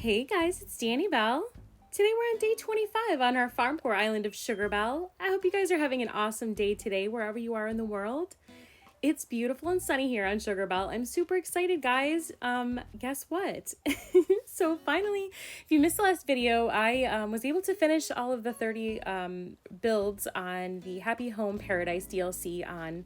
Hey guys, it's Danny Bell. Today we're on day 25 on our farmcore island of Sugarbelle. I hope you guys are having an awesome day today wherever you are in the world. It's beautiful and sunny here on Sugarbelle. I'm super excited, guys. Guess what? So finally, if you missed the last video, I was able to finish all of the 30 builds on the Happy Home Paradise DLC on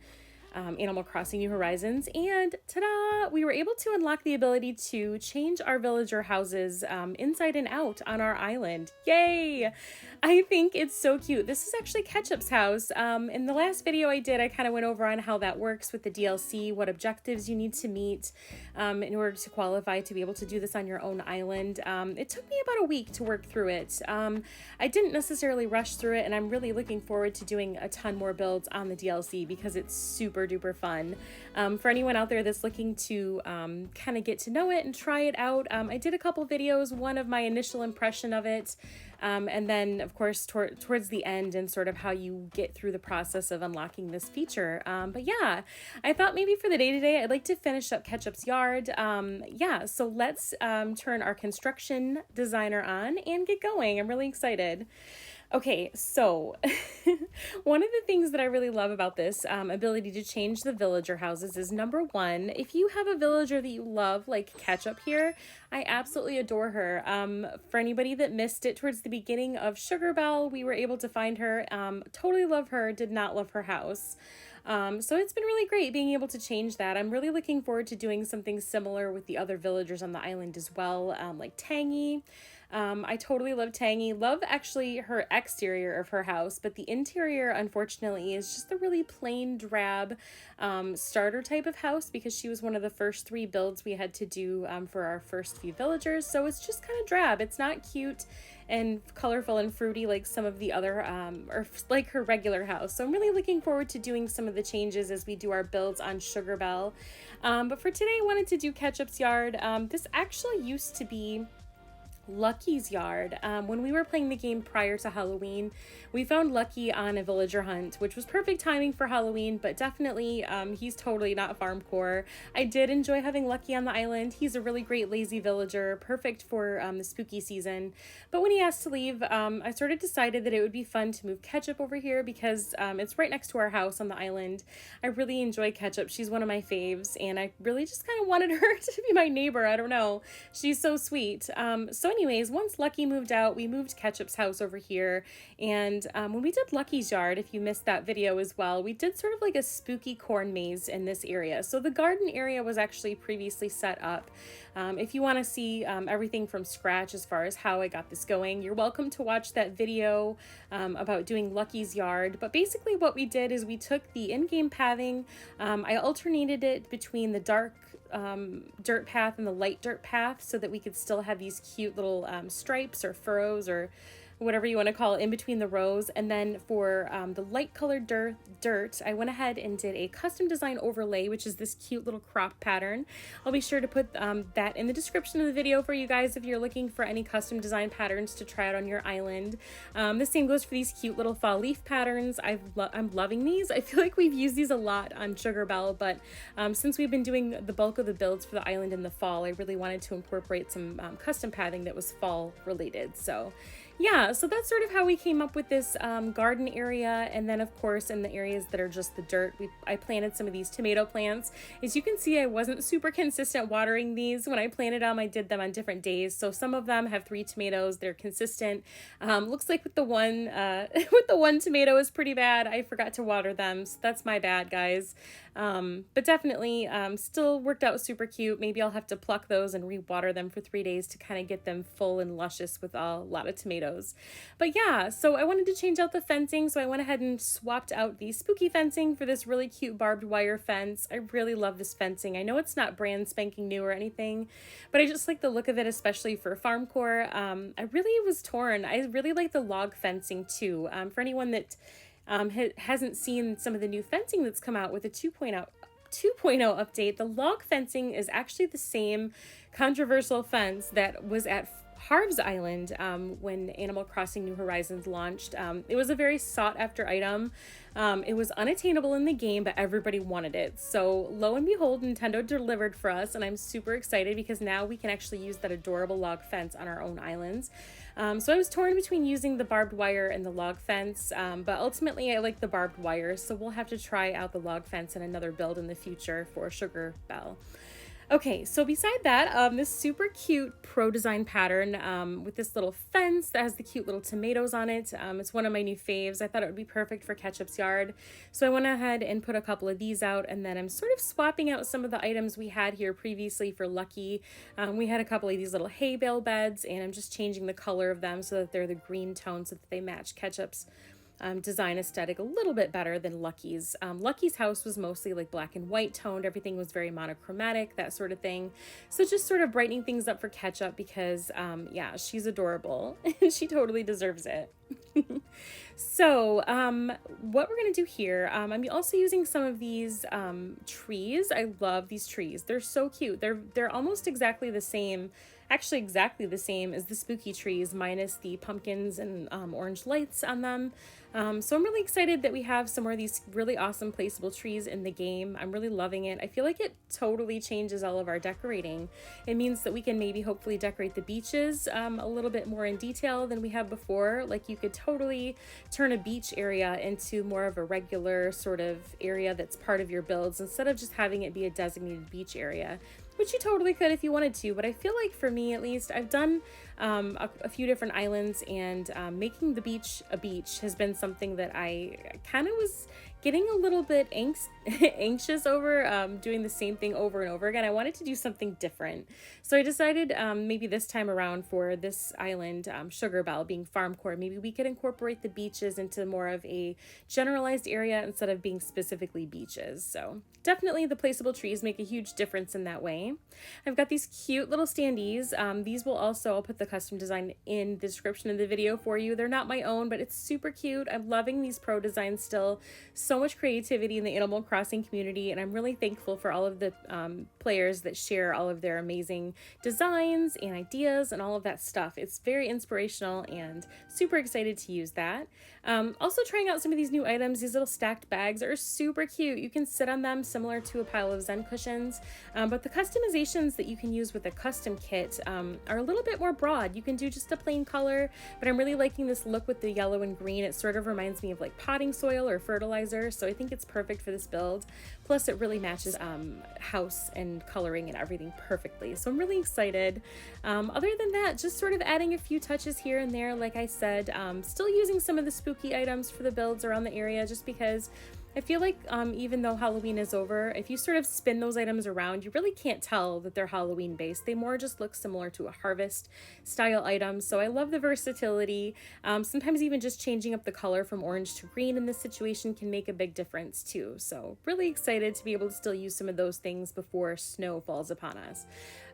Animal Crossing New Horizons, and ta-da! We were able to unlock the ability to change our villager houses inside and out on our island. Yay! I think it's so cute. This is actually Ketchup's house. In the last video I did, I kind of went over on how that works with the DLC, what objectives you need to meet in order to qualify to be able to do this on your own island. It took me about a week to work through it. I didn't necessarily rush through it, and I'm really looking forward to doing a ton more builds on the DLC because it's super duper fun. For anyone out there that's looking to kind of get to know it and try it out, I did a couple videos, one of my initial impression of it, and then of course towards the end and sort of how you get through the process of unlocking this feature. But yeah, I thought maybe for the day today I'd like to finish up Ketchup's yard. Yeah, so let's turn our construction designer on and get going. I'm really excited. Okay, so one of the things that I really love about this ability to change the villager houses is, number one, if you have a villager that you love, like Ketchup here, I absolutely adore her. For anybody that missed it towards the beginning of Sugarbelle, we were able to find her. Totally love her, did not love her house. So it's been really great being able to change that. I'm really looking forward to doing something similar with the other villagers on the island as well, like Tangy. I totally love Tangy. Love actually her exterior of her house, but the interior, unfortunately, is just a really plain, drab starter type of house because she was one of the first 3 builds we had to do for our first few villagers. So it's just kind of drab. It's not cute and colorful and fruity like some of the other, or like her regular house. So I'm really looking forward to doing some of the changes as we do our builds on Sugarbelle. But for today, I wanted to do Ketchup's yard. This actually used to be Lucky's yard. When we were playing the game prior to Halloween, we found Lucky on a villager hunt, which was perfect timing for Halloween, but definitely he's totally not farmcore. I did enjoy having Lucky on the island. He's a really great lazy villager, perfect for the spooky season. But when he asked to leave, I sort of decided that it would be fun to move Ketchup over here because it's right next to our house on the island. I really enjoy Ketchup. She's one of my faves, and I really just kind of wanted her to be my neighbor. I don't know. She's so sweet. So anyways, once Lucky moved out, we moved Ketchup's house over here, and when we did Lucky's yard, if you missed that video as well, we did sort of like a spooky corn maze in this area. So the garden area was actually previously set up. If you want to see everything from scratch as far as how I got this going, you're welcome to watch that video about doing Lucky's yard. But basically what we did is we took the in-game pathing, I alternated it between the dark dirt path and the light dirt path so that we could still have these cute little stripes or furrows or whatever you want to call it in between the rows. And then for the light colored dirt, I went ahead and did a custom design overlay, which is this cute little crop pattern. I'll be sure to put that in the description of the video for you guys if you're looking for any custom design patterns to try out on your island. The same goes for these cute little fall leaf patterns. I'm loving these. I feel like we've used these a lot on Sugarbelle, but since we've been doing the bulk of the builds for the island in the fall, I really wanted to incorporate some custom pathing that was fall related. So yeah, so that's sort of how we came up with this garden area. And then of course in the areas that are just the dirt, I planted some of these tomato plants. As you can see, I wasn't super consistent watering these. When I planted them, I did them on different days. So some of them have 3 tomatoes, they're consistent. Looks like with the one with the one tomato is pretty bad. I forgot to water them, so that's my bad, guys. But definitely still worked out super cute. Maybe I'll have to pluck those and re-water them for 3 days to kind of get them full and luscious with a lot of tomatoes. But yeah, so I wanted to change out the fencing, so I went ahead and swapped out the spooky fencing for this really cute barbed wire fence. I really love this fencing. I know it's not brand spanking new or anything, but I just like the look of it, especially for farmcore. I really was torn. I really like the log fencing too. For anyone that hasn't seen some of the new fencing that's come out with a 2.0 update, the log fencing is actually the same controversial fence that was at Harv's Island when Animal Crossing New Horizons launched. It was a very sought after item. It was unattainable in the game, but everybody wanted it. So lo and behold, Nintendo delivered for us, and I'm super excited because now we can actually use that adorable log fence on our own islands. So I was torn between using the barbed wire and the log fence, but ultimately I like the barbed wire, so we'll have to try out the log fence in another build in the future for Sugarbelle. Okay, so beside that, this super cute pro design pattern with this little fence that has the cute little tomatoes on it. It's one of my new faves. I thought it would be perfect for Ketchup's yard. So I went ahead and put a couple of these out, and then I'm sort of swapping out some of the items we had here previously for Lucky. We had a couple of these little hay bale beds, and I'm just changing the color of them so that they're the green tone so that they match Ketchup's design aesthetic a little bit better than Lucky's. Lucky's house was mostly like black and white toned. Everything was very monochromatic, that sort of thing. So just sort of brightening things up for Ketchup because, yeah, she's adorable and she totally deserves it. So what we're going to do here, I'm also using some of these trees. I love these trees. They're so cute. They're almost exactly the same, actually exactly the same as the spooky trees minus the pumpkins and orange lights on them. So I'm really excited that we have some more of these really awesome placeable trees in the game. I'm really loving it. I feel like it totally changes all of our decorating. It means that we can maybe hopefully decorate the beaches a little bit more in detail than we have before. Like you could totally turn a beach area into more of a regular sort of area that's part of your builds instead of just having it be a designated beach area, which you totally could if you wanted to. But I feel like for me, at least, I've done a few different islands, and making the beach a beach has been something that I kind of was getting a little bit anxious over, doing the same thing over and over again. I wanted to do something different. So I decided maybe this time around for this island, Sugarbelle being farm core, maybe we could incorporate the beaches into more of a generalized area instead of being specifically beaches. So definitely the placeable trees make a huge difference in that way. I've got these cute little standees. These will also, I'll put the custom design in the description of the video for you. They're not my own, but it's super cute. I'm loving these pro designs still. So much creativity in the Animal Crossing community, and I'm really thankful for all of the players that share all of their amazing designs and ideas and all of that stuff. It's very inspirational and super excited to use that. Also trying out some of these new items. These little stacked bags are super cute. You can sit on them similar to a pile of Zen cushions, but the customizations that you can use with a custom kit are a little bit more broad. You can do just a plain color, but I'm really liking this look with the yellow and green. It sort of reminds me of like potting soil or fertilizer, so I think it's perfect for this build. Plus it really matches house and coloring and everything perfectly, so I'm really excited. Other than that, just sort of adding a few touches here and there. Like I said, still using some of the spooky items for the builds around the area just because I feel like even though Halloween is over, if you sort of spin those items around, you really can't tell that they're Halloween based. They more just look similar to a harvest style item. So I love the versatility. Sometimes even just changing up the color from orange to green in this situation can make a big difference too. So really excited to be able to still use some of those things before snow falls upon us.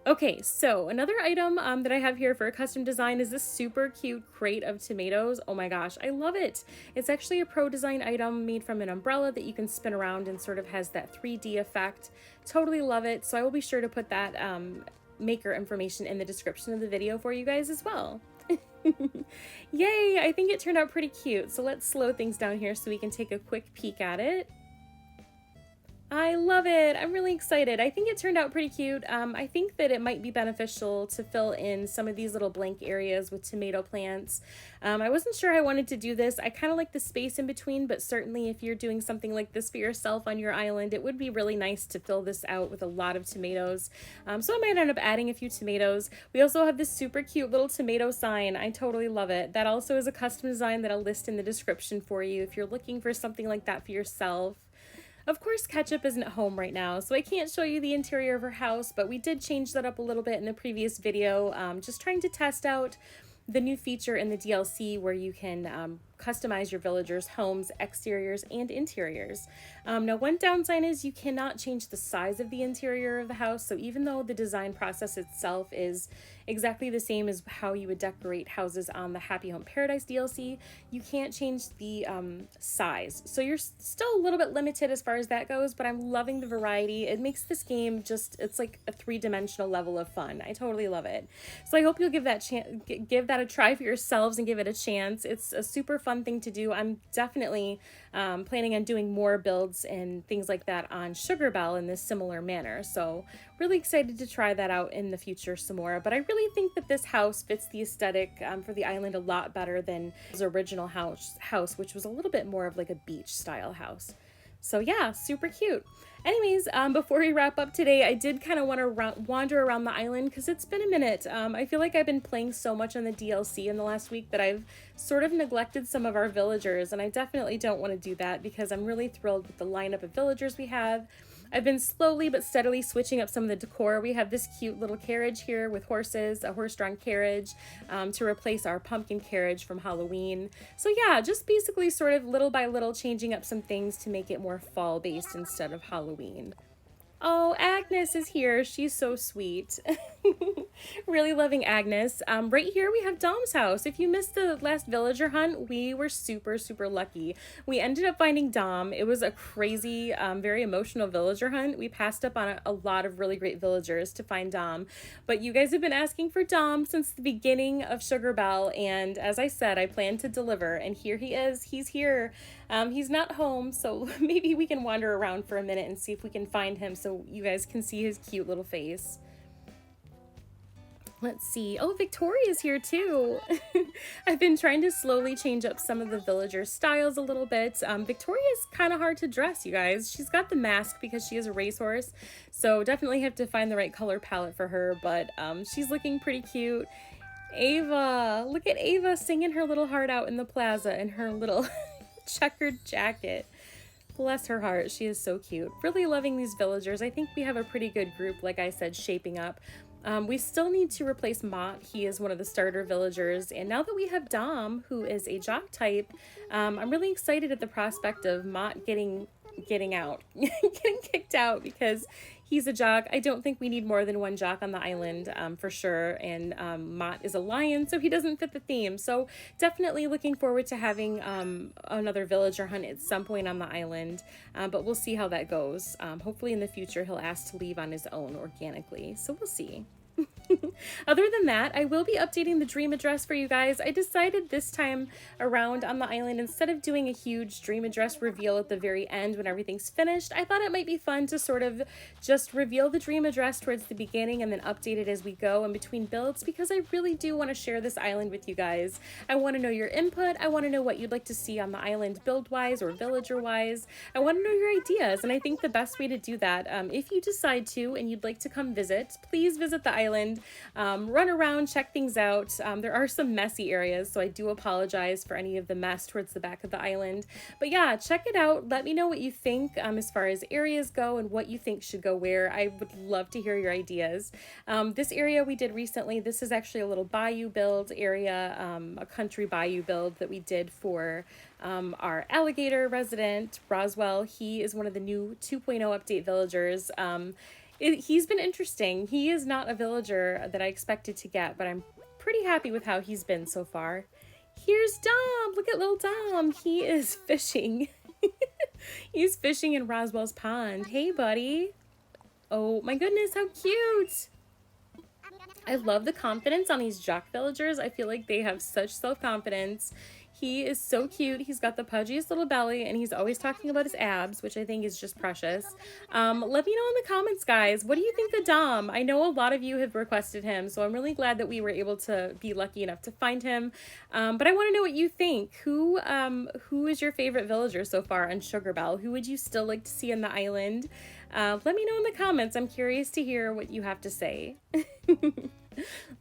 Okay, so another item that I have here for a custom design is this super cute crate of tomatoes. Oh my gosh, I love it. It's actually a pro design item made from an umbrella that you can spin around and sort of has that 3D effect. Totally love it. So I will be sure to put that maker information in the description of the video for you guys as well. Yay, I think it turned out pretty cute. So let's slow things down here so we can take a quick peek at it. I love it. I'm really excited. I think it turned out pretty cute. I think that it might be beneficial to fill in some of these little blank areas with tomato plants. I wasn't sure I wanted to do this. I kind of like the space in between, but certainly if you're doing something like this for yourself on your island, it would be really nice to fill this out with a lot of tomatoes. So I might end up adding a few tomatoes. We also have this super cute little tomato sign. I totally love it. That also is a custom design that I'll list in the description for you if you're looking for something like that for yourself. Of course, Ketchup isn't at home right now, so I can't show you the interior of her house, but we did change that up a little bit in the previous video, just trying to test out the new feature in the DLC where you can customize your villagers' homes, exteriors, and interiors. Now, one downside is you cannot change the size of the interior of the house. So even though the design process itself is exactly the same as how you would decorate houses on the Happy Home Paradise DLC, you can't change the size. So you're still a little bit limited as far as that goes, but I'm loving the variety. It makes this game just, it's like a three-dimensional level of fun. I totally love it. So I hope you'll give that a try for yourselves and give it a chance. It's a super fun thing to do. I'm definitely planning on doing more builds and things like that on Sugarbelle in this similar manner. So really excited to try that out in the future some more. But I really think that this house fits the aesthetic for the island a lot better than his original house, which was a little bit more of like a beach style house. So yeah, super cute. Anyways, before we wrap up today, I did kind of want to wander around the island because it's been a minute. I feel like I've been playing so much on the DLC in the last week that I've sort of neglected some of our villagers, and I definitely don't want to do that because I'm really thrilled with the lineup of villagers we have. I've been slowly but steadily switching up some of the decor. We have this cute little carriage here with horses, a horse-drawn carriage, to replace our pumpkin carriage from Halloween. So yeah, just basically sort of little by little changing up some things to make it more fall-based instead of Halloween. Oh, Agnes is here. She's so sweet. Really loving Agnes. Right here we have Dom's house. If you missed the last villager hunt, we were super, super lucky. We ended up finding Dom. It was a crazy, very emotional villager hunt. We passed up on a lot of really great villagers to find Dom. But you guys have been asking for Dom since the beginning of Sugarbelle, and as I said, I plan to deliver, and here he is. He's here. He's not home, so maybe we can wander around for a minute and see if we can find him so you guys can see his cute little face. Let's see. Oh, Victoria's here too. I've been trying to slowly change up some of the villager styles a little bit. Victoria's kind of hard to dress, you guys. She's got the mask because she is a racehorse, so definitely have to find the right color palette for her, but she's looking pretty cute. Ava, look at Ava singing her little heart out in the plaza in her little checkered jacket. Bless her heart, she is so cute. Really loving these villagers. I think we have a pretty good group, like I said, shaping up. We still need to replace Mott. He is one of the starter villagers, and now that we have Dom, who is a jock type, I'm really excited at the prospect of Mott getting out, getting kicked out because he's a jock. I don't think we need more than one jock on the island for sure, and Mott is a lion, so he doesn't fit the theme. So definitely looking forward to having another villager hunt at some point on the island, but we'll see how that goes. Hopefully in the future he'll ask to leave on his own organically, so we'll see. Other than that, I will be updating the dream address for you guys. I decided this time around on the island, instead of doing a huge dream address reveal at the very end when everything's finished, I thought it might be fun to sort of just reveal the dream address towards the beginning and then update it as we go in between builds, because I really do want to share this island with you guys. I want to know your input. I want to know what you'd like to see on the island build-wise or villager-wise. I want to know your ideas, and I think the best way to do that, if you decide to and you'd like to come visit, please visit the island. Run around, check things out. There are some messy areas, so I do apologize for any of the mess towards the back of the island. But yeah, check it out. Let me know what you think as far as areas go and what you think should go where. I would love to hear your ideas. This area we did recently, this is actually a little bayou build area, a country bayou build that we did for our alligator resident, Roswell. He is one of the new 2.0 update villagers. He's been interesting. He is not a villager that I expected to get, but I'm pretty happy with how he's been so far. Here's Dom. Look at little Dom. He is fishing. He's fishing in Roswell's pond. Hey, buddy. Oh my goodness, how cute. I love the confidence on these jock villagers. I feel like they have such self-confidence. He is so cute. He's got the pudgiest little belly, and he's always talking about his abs, which I think is just precious. Let me know in the comments, guys. What do you think of Dom? I know a lot of you have requested him, so I'm really glad that we were able to be lucky enough to find him. But I want to know what you think. Who is your favorite villager so far on Sugarbelle? Who would you still like to see on the island? Let me know in the comments. I'm curious to hear what you have to say.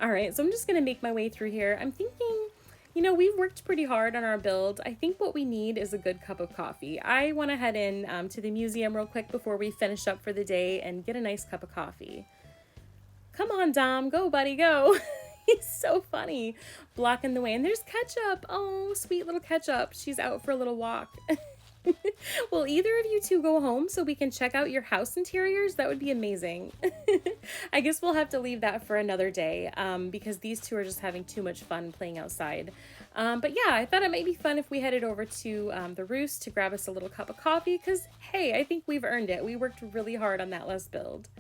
All right, so I'm just going to make my way through here. I'm thinking, you know, we've worked pretty hard on our build. I think what we need is a good cup of coffee. I want to head in to the museum real quick before we finish up for the day and get a nice cup of coffee. Come on, Dom. Go, buddy, go. He's so funny, blocking the way. And there's Ketchup. Oh, sweet little Ketchup. She's out for a little walk. Will either of you two go home so we can check out your house interiors? That would be amazing. I guess we'll have to leave that for another day because these two are just having too much fun playing outside. But yeah, I thought it might be fun if we headed over to the Roost to grab us a little cup of coffee because, hey, I think we've earned it. We worked really hard on that last build.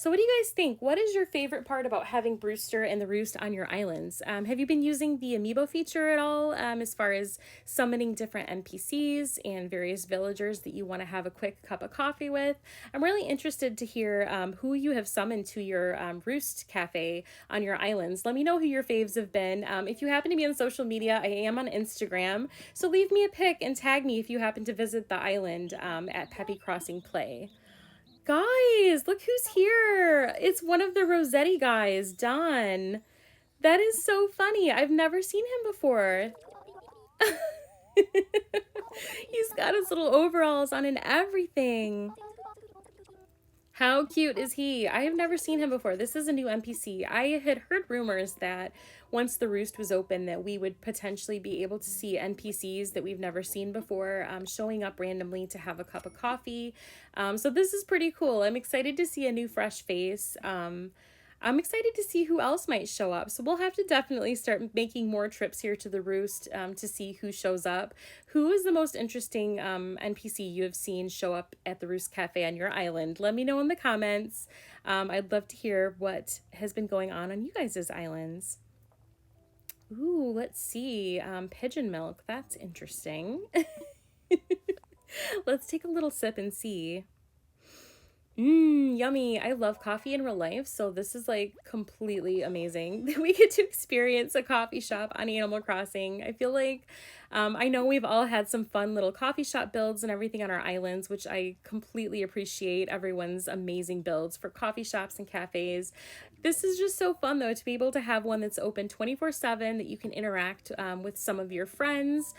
So what do you guys think? What is your favorite part about having Brewster and the Roost on your islands? Have you been using the amiibo feature at all as far as summoning different NPCs and various villagers that you want to have a quick cup of coffee with? I'm really interested to hear who you have summoned to your Roost cafe on your islands. Let me know who your faves have been. If you happen to be on social media, I am on Instagram, so leave me a pic and tag me if you happen to visit the island at Peppy Crossing Play. Guys, look who's here. It's one of the Rossetti guys, Don. That is so funny. I've never seen him before. He's got his little overalls on and everything. How cute is he? I have never seen him before. This is a new NPC. I had heard rumors that once the Roost was open that we would potentially be able to see NPCs that we've never seen before showing up randomly to have a cup of coffee. So this is pretty cool. I'm excited to see a new fresh face. I'm excited to see who else might show up. So we'll have to definitely start making more trips here to the Roost to see who shows up. Who is the most interesting NPC you have seen show up at the Roost Cafe on your island? Let me know in the comments. I'd love to hear what has been going on you guys' islands. Ooh, let's see. Pigeon milk. That's interesting. Let's take a little sip and see. Yummy. I love coffee in real life, so this is like completely amazing that we get to experience a coffee shop on Animal Crossing. I feel like I know we've all had some fun little coffee shop builds and everything on our islands, which I completely appreciate everyone's amazing builds for coffee shops and cafes. This is just so fun though to be able to have one that's open 24/7 that you can interact with some of your friends.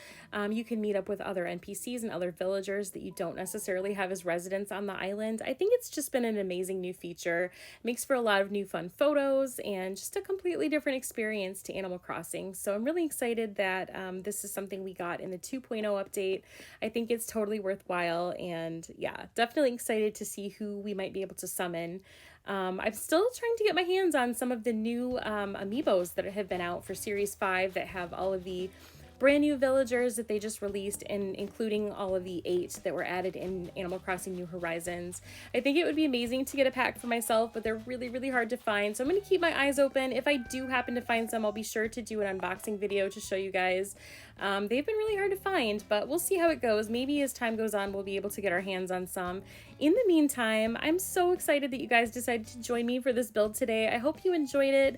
You can meet up with other NPCs and other villagers that you don't necessarily have as residents on the island. I think it's just been an amazing new feature. It makes for a lot of new fun photos and just a completely different experience to Animal Crossing. So I'm really excited that this is something we got in the 2.0 update. I think it's totally worthwhile, and yeah, definitely excited to see who we might be able to summon. I'm still trying to get my hands on some of the new amiibos that have been out for Series 5 that have all of the brand new villagers that they just released, and including all of the 8 that were added in Animal Crossing New Horizons. I think it would be amazing to get a pack for myself, but they're really, really hard to find. So I'm going to keep my eyes open. If I do happen to find some, I'll be sure to do an unboxing video to show you guys. They've been really hard to find, but we'll see how it goes. Maybe as time goes on, we'll be able to get our hands on some. In the meantime, I'm so excited that you guys decided to join me for this build today. I hope you enjoyed it.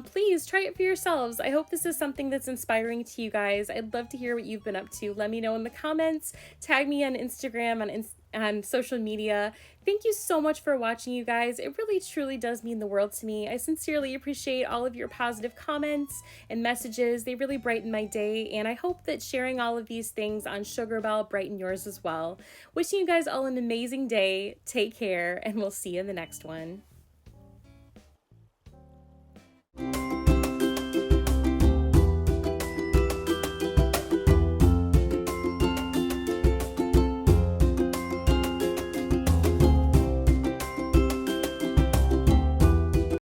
Please try it for yourselves. I hope this is something that's inspiring to you guys. I'd love to hear what you've been up to. Let me know in the comments. Tag me on Instagram, on social media. Thank you so much for watching, you guys. It really truly does mean the world to me. I sincerely appreciate all of your positive comments and messages. They really brighten my day, and I hope that sharing all of these things on Sugarbelle brighten yours as well. Wishing you guys all an amazing day. Take care, and we'll see you in the next one.